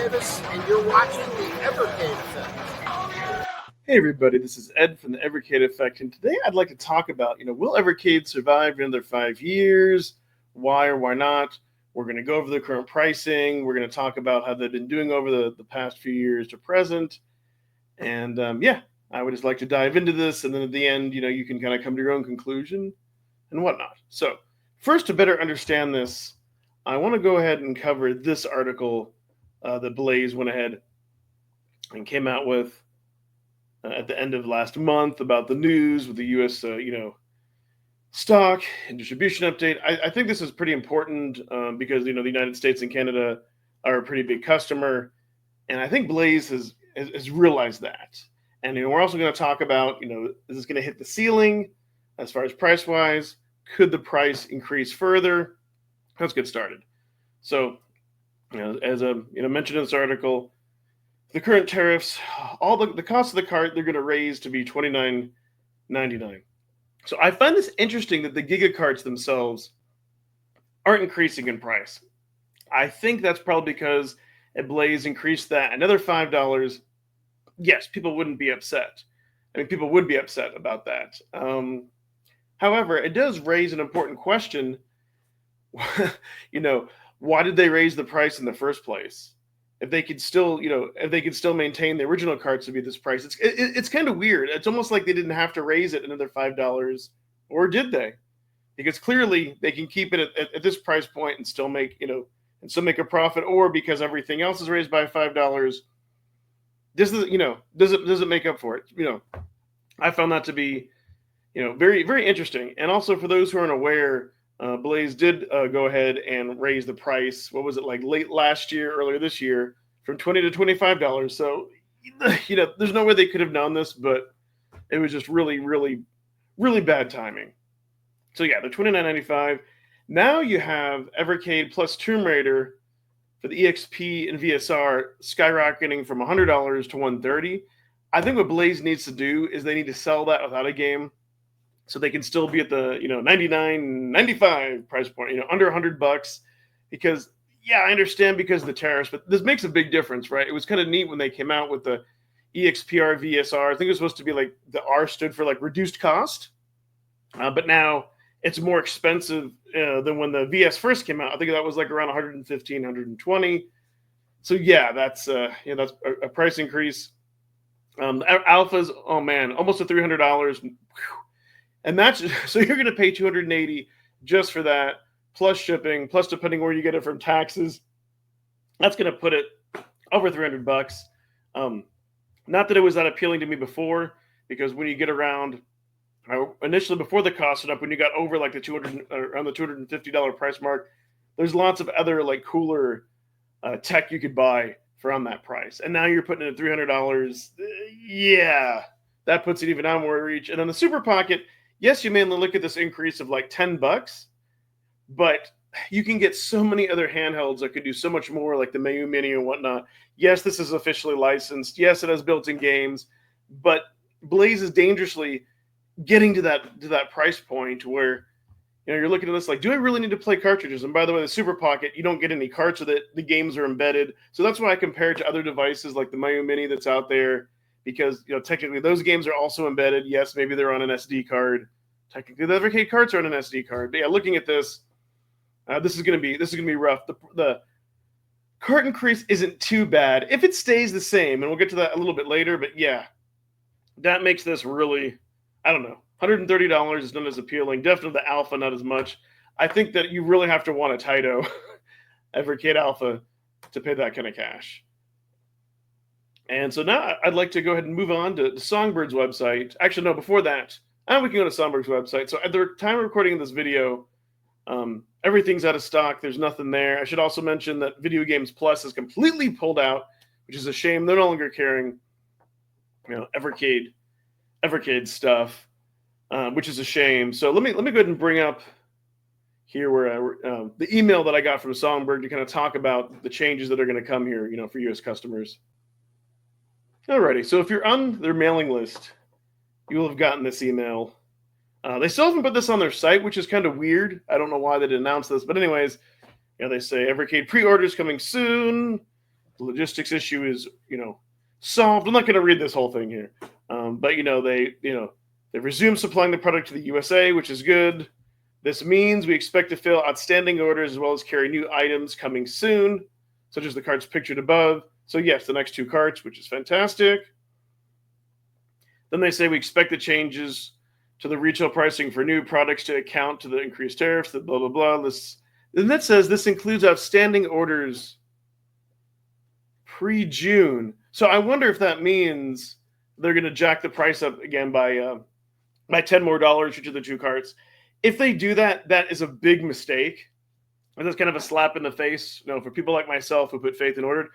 Davis, and you're watching the Evercade Effect. Hey everybody, this is Ed from the Evercade Effect, and today I'd like to talk about, will Evercade survive another 5 years? Why or why not? We're going to go over the current pricing. We're going to talk about how they've been doing over the past few years to present. And I would just like to dive into this, and then at the end, you can kind of come to your own conclusion and whatnot. So first, to better understand this, I want to go ahead and cover this article that Blaze went ahead and came out with at the end of last month about the news with the U.S. Stock and distribution update. I think this is pretty important because the United States and Canada are a pretty big customer, and I think Blaze has realized that. And we're also going to talk about is this going to hit the ceiling as far as price wise? Could the price increase further? Let's get started. So, as mentioned in this article, the current tariffs, all the cost of the cart, they're going to raise to be $29.99. So I find this interesting that the Giga carts themselves aren't increasing in price. I think that's probably because at Blaze increased that another $5. Yes, people wouldn't be upset. I mean, people would be upset about that. However, it does raise an important question. Why did they raise the price in the first place? If they could still maintain the original carts to be this price, it's kind of weird. It's almost like they didn't have to raise it another $5, or did they? Because clearly they can keep it at this price point and still make a profit, or because everything else is raised by $5. Does it make up for it? I found that to be very, very interesting. And also, for those who aren't aware, Blaze did go ahead and raise the price. What was it, like late last year, earlier this year, from $20 to $25? So, there's no way they could have known this, but it was just really, really, really bad timing. So yeah, they're $29.95. Now you have Evercade plus Tomb Raider for the EXP and VSR skyrocketing from $100 to $130. I think what Blaze needs to do is they need to sell that without a game, so they can still be at the $99.95 price point, under $100. Because I understand because of the tariffs, but this makes a big difference, right? It was kind of neat when they came out with the EXPR VSR. I think it was supposed to be like the R stood for like reduced cost, but now it's more expensive than when the VS first came out. I think that was like around $115, $120. So that's a price increase. Alphas, oh man, almost to $300. And that's so you're going to pay $280 just for that, plus shipping, plus depending where you get it from taxes. That's going to put it over $300. Not that it was that appealing to me before, because when you get around initially before the cost went up, when you got over like around the $250 price mark, there's lots of other like cooler tech you could buy for on that price. And now you're putting it at $300. That puts it even out more reach. And on the Super Pocket, yes, you may only look at this increase of like $10, but you can get so many other handhelds that could do so much more, like the Mayu Mini and whatnot. Yes, this is officially licensed. Yes, it has built-in games, but Blaze is dangerously getting to that price point where you're looking at this like, do I really need to play cartridges? And by the way, the Super Pocket, you don't get any carts with it. The games are embedded. So that's why I compare it to other devices like the Mayu Mini that's out there, because technically those games are also embedded. Yes, maybe they're on an SD card. Technically, the Evercade carts are on an SD card. But looking at this, this is gonna be rough. The cart increase isn't too bad if it stays the same, and we'll get to that a little bit later. But that makes this really, I don't know, $130 is not as appealing. Definitely the Alpha, not as much. I think that you really have to want a Taito Evercade Alpha to pay that kind of cash. And so now I'd like to go ahead and move on to the Songbird's website. Actually, no, before that, we can go to Songbird's website. So at the time of recording this video, everything's out of stock. There's nothing there. I should also mention that Video Games Plus is completely pulled out, which is a shame. They're no longer carrying, Evercade stuff, which is a shame. So let me go ahead and bring up here where the email that I got from Songbird to kind of talk about the changes that are going to come here, for U.S. customers. Alrighty, so if you're on their mailing list, you will have gotten this email. They still haven't put this on their site, which is kind of weird. I don't know why they didn't announce this, but anyways, they say Evercade pre-orders coming soon. the logistics issue is, solved. I'm not going to read this whole thing here, but they resumed supplying the product to the USA, which is good. This means we expect to fill outstanding orders as well as carry new items coming soon, such as the carts pictured above. So yes, the next 2 carts, which is fantastic. Then they say we expect the changes to the retail pricing for new products to account to the increased tariffs, the blah, blah, blah. And that says this includes outstanding orders pre-June. So I wonder if that means they're going to jack the price up again by $10 more for each of the 2 carts. If they do that, that is a big mistake. And that's kind of a slap in the face, for people like myself who put faith in order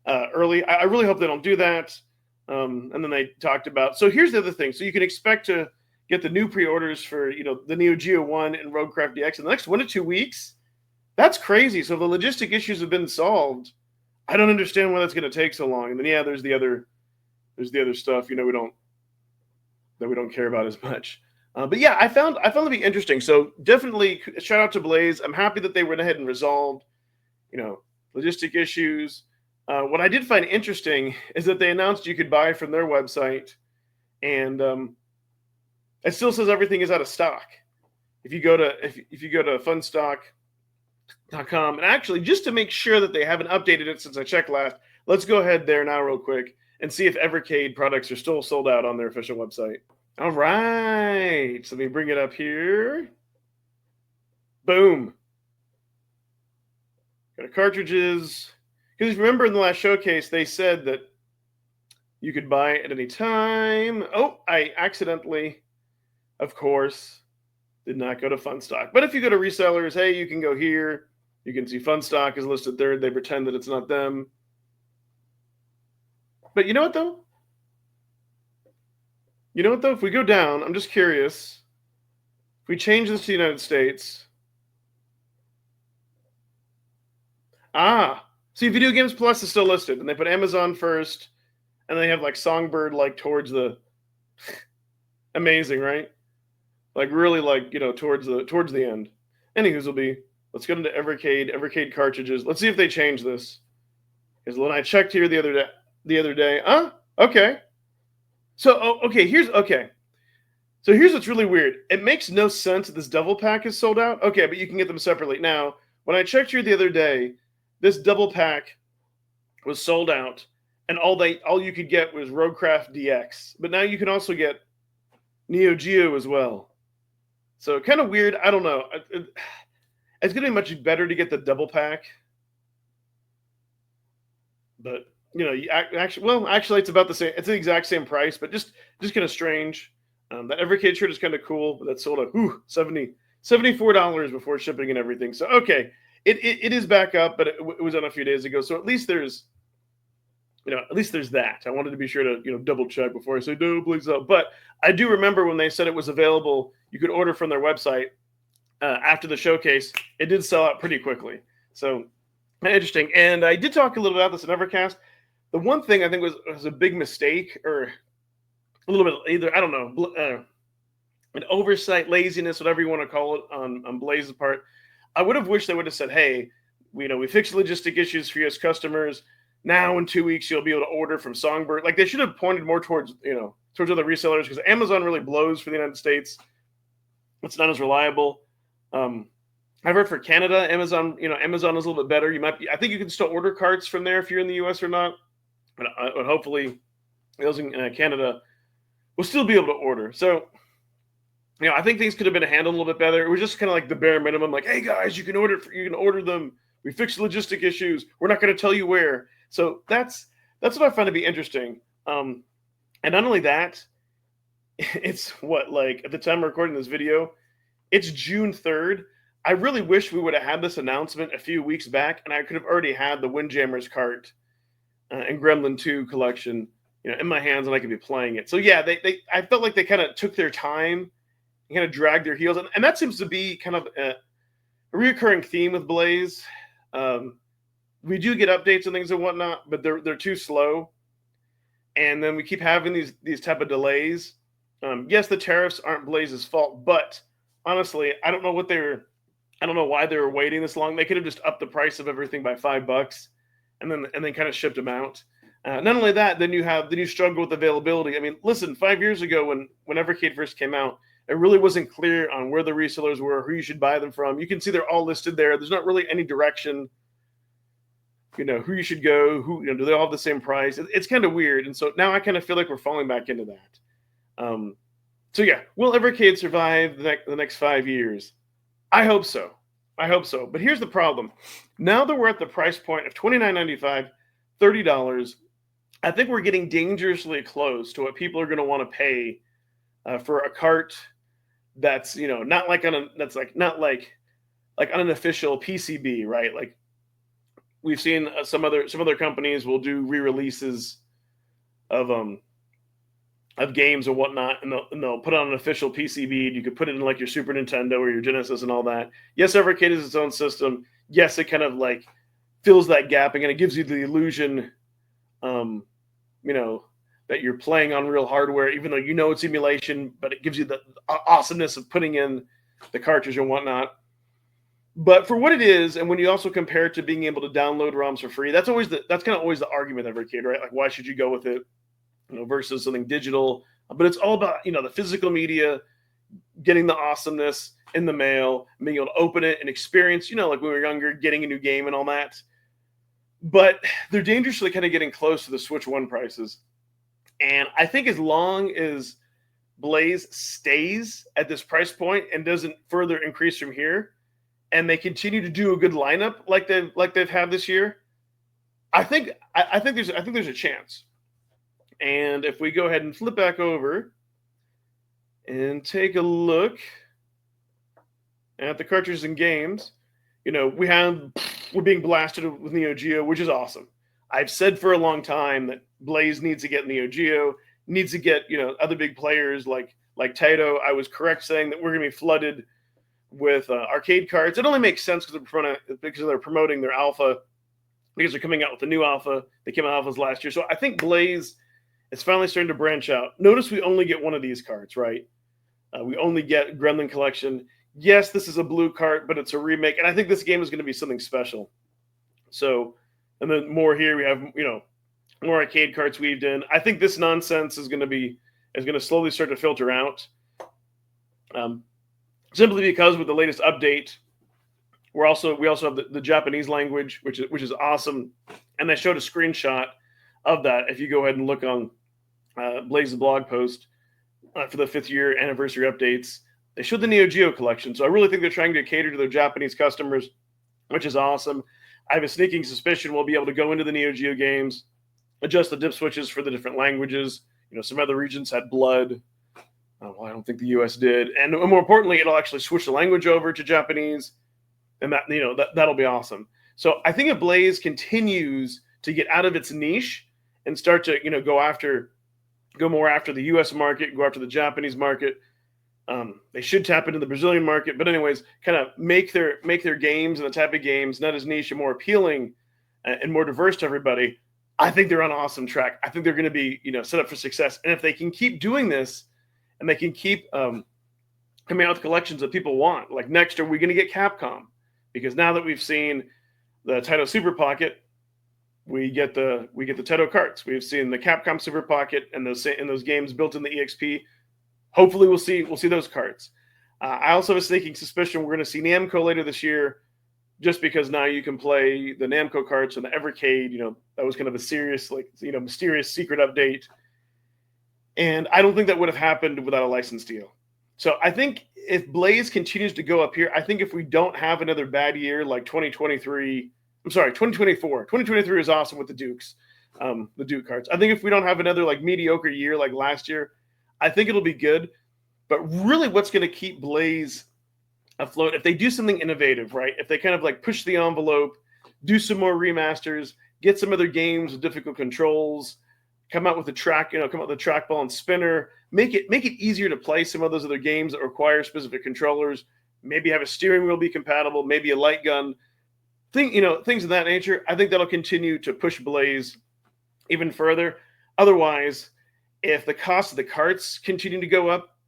early. I really hope they don't do that. And then they talked about. So here's the other thing. So you can expect to get the new pre-orders for the Neo Geo 1 and Roguecraft DX in the next 1 to 2 weeks. That's crazy. So if the logistic issues have been solved, I don't understand why that's going to take so long. And then there's the other stuff we don't care about as much. But yeah, I found it to be interesting. So definitely shout out to Blaze. I'm happy that they went ahead and resolved, logistic issues. What I did find interesting is that they announced you could buy from their website, and it still says everything is out of stock. If you go to funstock.com, and actually just to make sure that they haven't updated it since I checked last, let's go ahead there now real quick and see if Evercade products are still sold out on their official website. All right, so let me bring it up here. Boom. Got our cartridges. Because remember in the last showcase, they said that you could buy at any time. Oh, I accidentally, of course, did not go to Funstock. But if you go to resellers, hey, you can go here. You can see Funstock is listed there. They pretend that it's not them. But you know what, though? If we go down, I'm just curious. If we change this to the United States. See, Video Games Plus is still listed. And they put Amazon first. And they have like Songbird towards the... Amazing, right? Really towards the end. Anywho's will be... Let's get into Evercade cartridges. Let's see if they change this. Because when I checked here the other day... Okay. So, here's what's really weird. It makes no sense that this double pack is sold out. Okay, but you can get them separately. Now, when I checked here the other day, this double pack was sold out, and all you could get was Roguecraft DX. But now you can also get Neo Geo as well. So, kind of weird. I don't know. It's going to be much better to get the double pack. But... actually, it's about the same. It's the exact same price, but just kind of strange. That Evercade shirt is kind of cool, but that's sold at $74 before shipping and everything. So okay, it is back up, but it was on a few days ago. So at least there's that. I wanted to be sure to double check before I say no, please up. But I do remember when they said it was available, you could order from their website after the showcase. It did sell out pretty quickly. So interesting. And I did talk a little about this in Evercast. The one thing I think was a big mistake, or a little bit either, I don't know, an oversight, laziness, whatever you want to call it, on Blaze's part. I would have wished they would have said, hey, we fixed logistic issues for U.S. customers. Now in 2 weeks, you'll be able to order from Songbird. They should have pointed more towards other resellers, because Amazon really blows for the United States. It's not as reliable. I've heard for Canada, Amazon is a little bit better. I think you can still order carts from there if you're in the U.S. or not. But hopefully, those in Canada will still be able to order. So, I think things could have been handled a little bit better. It was just kind of like the bare minimum, like, hey guys, you can order them. We fixed logistic issues. We're not going to tell you where. So that's what I find to be interesting. And not only that, it's at the time of recording this video, it's June 3rd. I really wish we would have had this announcement a few weeks back, and I could have already had the Windjammers cart and Gremlin 2 collection, in my hands, and I could be playing it. So yeah, I felt like they kind of took their time and kind of dragged their heels, and that seems to be kind of a reoccurring theme with Blaze. We do get updates and things and whatnot, but they're too slow, and then we keep having these type of delays. Yes, the tariffs aren't Blaze's fault, but honestly, I don't know why they were waiting this long. They could have just upped the price of everything by $5 and then kind of shipped them out. Not only that, then you struggle with availability. I mean, listen, 5 years ago when Evercade first came out, it really wasn't clear on where the resellers were, who you should buy them from. You can see they're all listed there. There's not really any direction, who you should go, do they all have the same price? It's kind of weird. And so now I kind of feel like we're falling back into that. So yeah, will Evercade survive the next 5 years? I hope so. But here's the problem. Now that we're at the price point of $29.95, $30, I think we're getting dangerously close to what people are going to want to pay for a cart that's not like on an official PCB, right? Like we've seen some other companies will do re-releases of games and whatnot, and they'll put on an official PCB. You could put it in like your Super Nintendo or your Genesis and all that. Yes, Evercade is its own system. Yes, it kind of like fills that gap and it gives you the illusion, that you're playing on real hardware, even though it's emulation, but it gives you the awesomeness of putting in the cartridge and whatnot. But for what it is, and when you also compare it to being able to download ROMs for free, that's kind of always the argument of Evercade, right? Like, why should you go with it, versus something digital? But it's all about the physical media, getting the awesomeness in the mail, being able to open it and experience, like when we were younger, getting a new game and all that. But they're dangerously kind of getting close to the Switch 1 prices. And I think as long as Blaze stays at this price point and doesn't further increase from here, and they continue to do a good lineup like they've had this year, I think there's a chance. And if we go ahead and flip back over and take a look at the cartridges and games, we're being blasted with Neo Geo, which is awesome. I've said for a long time that Blaze needs to get Neo Geo, needs to get other big players like Taito. I was correct saying that we're going to be flooded with arcade cards. It only makes sense because they're promoting their alpha, because they're coming out with the new alpha. They came out alphas last year, so I think Blaze is finally starting to branch out. Notice we only get one of these cards, right? We only get Gremlin Collection. Yes, this is a blue cart, but it's a remake, and I think this game is going to be something special. So, and then more here, we have more arcade carts weaved in. I think this nonsense is going to slowly start to filter out. Simply because with the latest update, we also have the Japanese language, which is awesome, and they showed a screenshot of that. If you go ahead and look on Blaze's blog post for the 5th year anniversary updates, they showed the Neo Geo collection. So I really think they're trying to cater to their Japanese customers, which is awesome. I have a sneaking suspicion we'll be able to go into the Neo Geo games, adjust the dip switches for the different languages. Some other regions had blood. Well, I don't think the U.S. did. And more importantly, it'll actually switch the language over to Japanese, and that'll be awesome. So I think if Blaze continues to get out of its niche and start to go more after the U.S. market, go after the Japanese market, they should tap into the Brazilian market. But anyways, kind of make their games and the type of games not as niche and more appealing and more diverse to everybody. I think they're on an awesome track. I think they're going to be set up for success. And if they can keep doing this, and they can keep coming out with collections that people want, like next, are we going to get Capcom? Because now that we've seen the Taito Super Pocket, we get the Taito carts. We've seen the Capcom Super Pocket and those games built in the EXP. Hopefully, we'll see those carts. I also have a sneaking suspicion we're going to see Namco later this year, just because now you can play the Namco carts and the Evercade. That was kind of a serious, mysterious secret update. And I don't think that would have happened without a license deal. So I think if Blaze continues to go up here, I think if we don't have another bad year like 2023, 2024. 2023 is awesome with the Dukes, the Duke cards. I think if we don't have another mediocre year like last year, I think it'll be good. But really what's going to keep Blaze afloat, if they do something innovative, right? If they kind of push the envelope, do some more remasters, get some other games with difficult controls, come out with the trackball and spinner, make it easier to play some of those other games that require specific controllers. Maybe have a steering wheel be compatible, maybe a light gun, things of that nature. I think that'll continue to push Blaze even further. Otherwise, if the cost of the carts continue to go up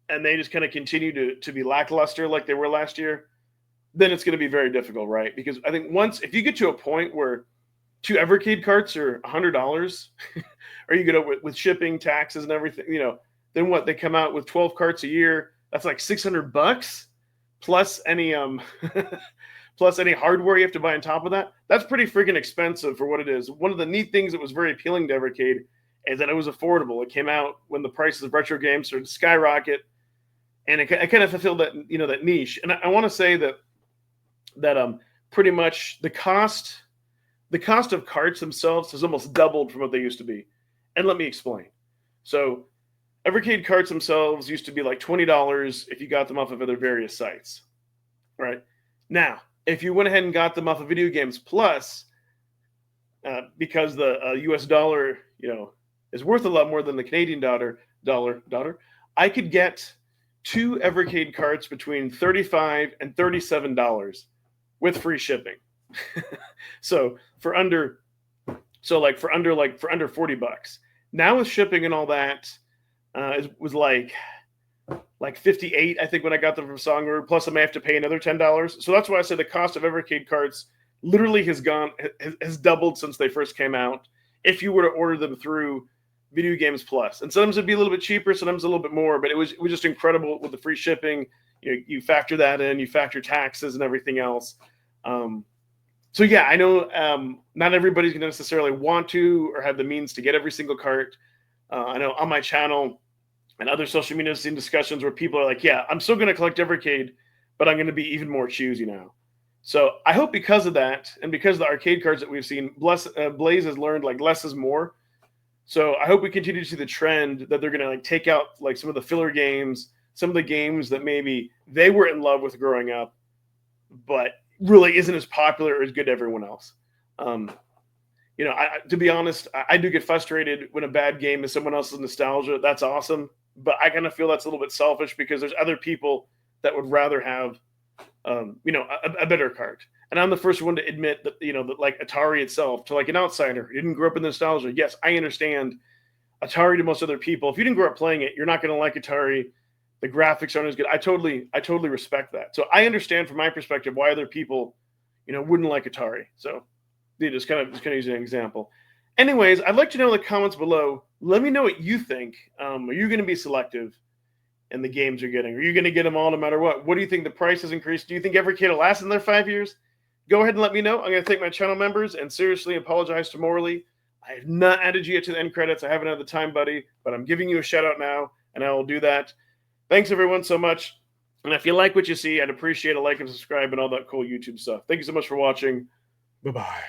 and they just kind of continue to be lackluster like they were last year, then it's going to be very difficult, right? Because I think if you get to a point where 2 Evercade carts are $100. Are you gonna with shipping, taxes, and everything? Then what? They come out with 12 carts a year. That's like $600 plus any plus any hardware you have to buy on top of that. That's pretty freaking expensive for what it is. One of the neat things that was very appealing to Evercade is that it was affordable. It came out when the prices of retro games started to skyrocket, and it kind of fulfilled that that niche. And I want to say that pretty much the cost of carts themselves has almost doubled from what they used to be. And let me explain. So Evercade carts themselves used to be like $20 if you got them off of other various sites, right? Now, if you went ahead and got them off of Video Games Plus, because the U.S. dollar, is worth a lot more than the Canadian dollar, I could get 2 Evercade carts between $35 and $37 with free shipping. So for under $40. Now with shipping and all that, it was like 58, I think, when I got them from Songbird. Plus, I may have to pay another $10. So that's why I said the cost of Evercade carts literally has doubled since they first came out. If you were to order them through Video Games Plus, and sometimes it'd be a little bit cheaper, sometimes a little bit more, but it was just incredible with the free shipping. You factor that in, you factor taxes and everything else. So yeah, I know not everybody's going to necessarily want to or have the means to get every single cart. I know on my channel and other social media scene discussions where people are like, yeah, I'm still going to collect Evercade, but I'm going to be even more choosy now. So I hope because of that, and because of the arcade cards that we've seen, Blaze has learned like less is more. So I hope we continue to see the trend that they're going to like take out like some of the filler games, some of the games that maybe they were in love with growing up, but really isn't as popular or as good to everyone else. To be honest, I do get frustrated when a bad game is someone else's nostalgia. That's awesome, but I kind of feel that's a little bit selfish because there's other people that would rather have, a better cart. And I'm the first one to admit that, that like Atari itself, to like an outsider who didn't grow up in nostalgia. Yes, I understand Atari to most other people. If you didn't grow up playing it, you're not going to like Atari. The graphics aren't as good. I totally respect that. So I understand from my perspective why other people, wouldn't like Atari. So just kind of using an example. Anyways, I'd like to know in the comments below. Let me know what you think. Are you going to be selective in the games you're getting? Are you going to get them all no matter what? What do you think the price has increased? Do you think Evercade will last another 5 years? Go ahead and let me know. I'm going to thank my channel members and seriously apologize to Morley. I have not added you yet to the end credits. I haven't had the time, buddy, but I'm giving you a shout out now, and I will do that. Thanks, everyone, so much. And if you like what you see, I'd appreciate a like and subscribe and all that cool YouTube stuff. Thank you so much for watching. Bye-bye.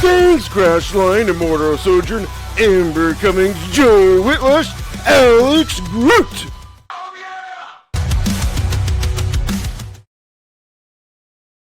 Thanks, Crashline, Immortal Sojourn, Amber Cummings, Joe Whitlush, Alex Groot.